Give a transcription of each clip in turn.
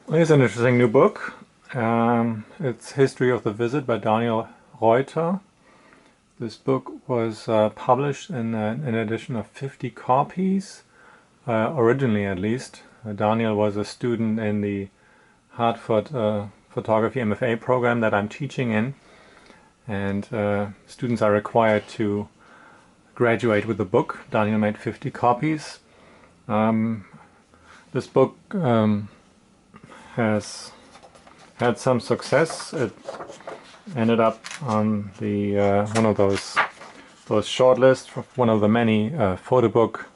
Here's an interesting new book. It's History of the Visit by Daniel Reuter. This book was published in an edition of 50 copies, originally at least. Daniel was a student in the Hartford Photography MFA program that I'm teaching in, and students are required to graduate with the book. Daniel made 50 copies. This book has had some success. It ended up on the one of those shortlists, one of the many photo book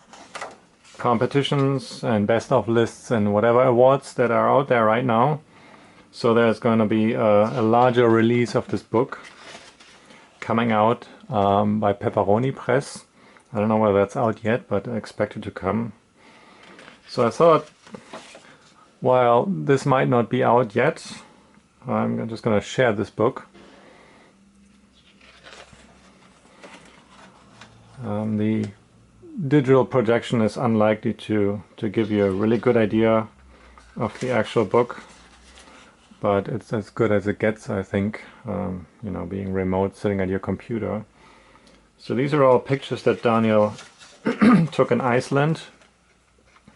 competitions and best of lists and whatever awards that are out there right now. So there's going to be a larger release of this book coming out by Pepperoni Press. I don't know whether that's out yet, but I expect it to come. So I thought, while this might not be out yet, I'm just going to share this book. The digital projection is unlikely to give you a really good idea of the actual book, but it's as good as it gets, I think, you know, being remote, sitting at your computer. So these are all pictures that Daniel took in Iceland,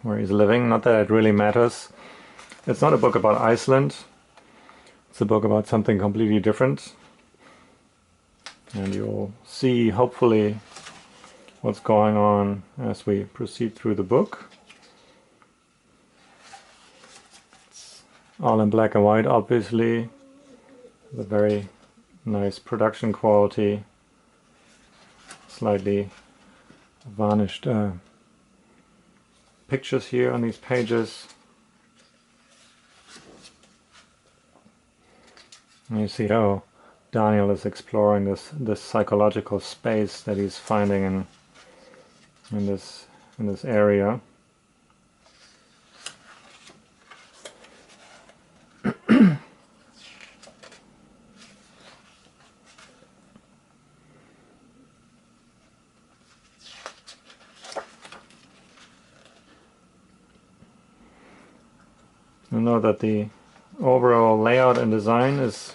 where he's living. Not that it really matters. It's not a book about Iceland. It's a book about something completely different. And you'll see, hopefully, what's going on as we proceed through the book. It's all in black and white, obviously. With a very nice production quality. Slightly varnished pictures here on these pages. And you see how Daniel is exploring this psychological space that he's finding in this area. You know that the overall layout and design is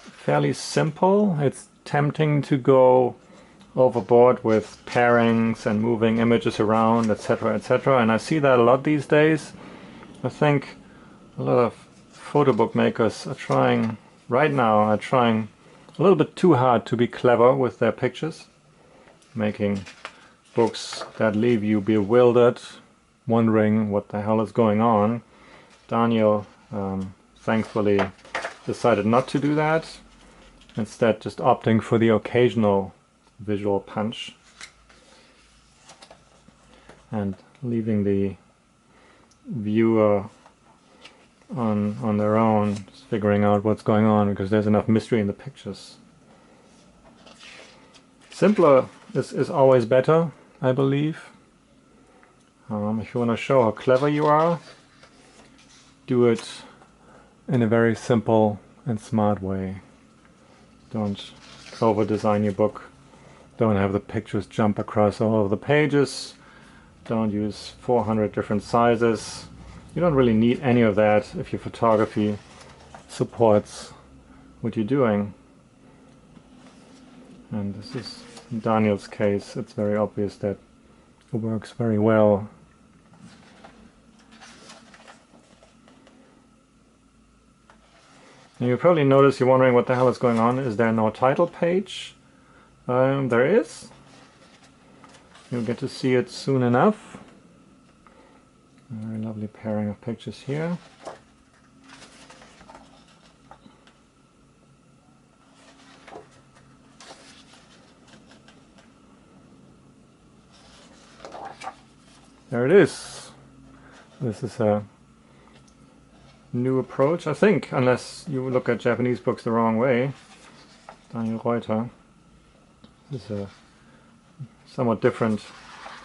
fairly simple. It's tempting to go overboard with pairings and moving images around, etc., etc. And I see that a lot these days. I think a lot of photo book makers are trying, right now, are trying a little bit too hard to be clever with their pictures, making books that leave you bewildered, wondering what the hell is going on. Daniel thankfully decided not to do that, instead just opting for the occasional visual punch and leaving the viewer on their own, just figuring out what's going on, because there's enough mystery in the pictures. Simpler is always better, I believe. If you want to show how clever you are, do it in a very simple and smart way. Don't over-design your book. Don't have the pictures jump across all of the pages. Don't use 400 different sizes. You don't really need any of that if your photography supports what you're doing. And this is, in Daniel's case, it's very obvious that it works very well. And you probably notice you're wondering what the hell is going on. Is there no title page? There is. You'll get to see it soon enough. A very lovely pairing of pictures here. There it is. This is a new approach, I think, unless you look at Japanese books the wrong way. Daniel Reuter. This is a somewhat different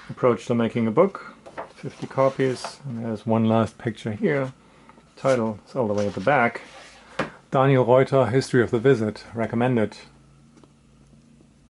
approach to making a book. 50 copies, and there's one last picture here. Title is all the way at the back. Daniel Reuter, History of the Visit, recommended.